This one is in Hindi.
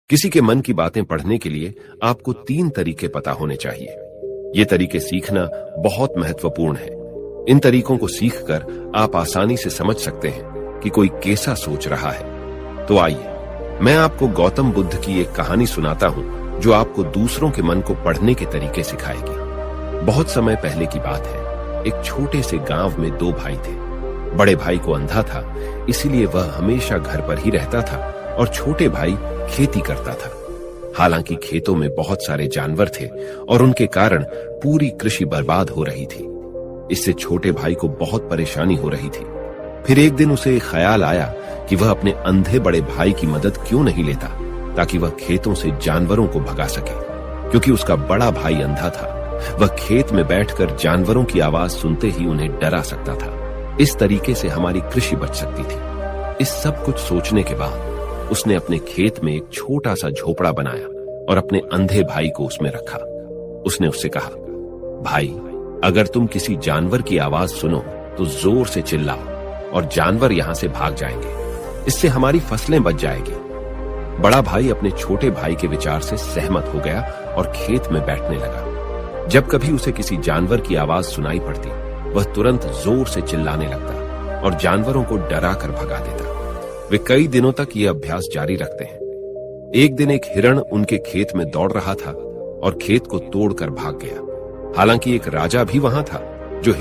किसी के मन की बातें पढ़ने के लिए आपको 3 तरीके पता होने चाहिए। ये तरीके सीखना बहुत महत्वपूर्ण है। इन तरीकों को सीखकर आप आसानी से समझ सकते हैं कि कोई कैसा सोच रहा है। तो आइए, मैं आपको गौतम बुद्ध की एक कहानी सुनाता हूं जो आपको दूसरों के मन को पढ़ने के तरीके सिखाएगी। बहुत समय पहले की बात है। एक छोटे से गांव में 2 भाई थे। बड़े भाई को अंधा था, इसीलिए वह हमेशा घर पर ही रहता था और छोटे भाई खेती करता था। हालांकि खेतों में बहुत सारे जानवर थे और उनके कारण पूरी कृषि बर्बाद हो रही थी। इससे छोटे भाई को बहुत परेशानी हो रही थी। फिर एक दिन उसे ख्याल आया कि वह अपने अंधे बड़े भाई की मदद क्यों नहीं लेता, ताकि वह खेतों से जानवरों को भगा सके। क्योंकि उसका बड़ा भाई अंधा था, वह खेत में बैठकर जानवरों की आवाज सुनते ही उन्हें डरा सकता था। इस तरीके से हमारी कृषि बच सकती थी। इस सब कुछ सोचने के बाद उसने अपने खेत में एक छोटा सा झोपड़ा बनाया और अपने अंधे भाई को उसमें रखा। उसने उससे कहा, भाई, अगर तुम किसी जानवर की आवाज सुनो तो जोर से चिल्लाओ और जानवर यहां से भाग जाएंगे। इससे हमारी फसलें बच जाएगी। बड़ा भाई अपने छोटे भाई के विचार से सहमत हो गया और खेत में बैठने लगा। जब कभी उसे किसी जानवर की आवाज सुनाई पड़ती, वह तुरंत जोर से चिल्लाने लगता और जानवरों को डरा कर भगा देता। वे कई दिनों तक यह अभ्यास जारी रखते हैं। एक दिन एक हिरण उनके खेत में दौड़ रहा था और खेत को तोड़कर भाग गया। हालांकि एक राजा भी वहां था,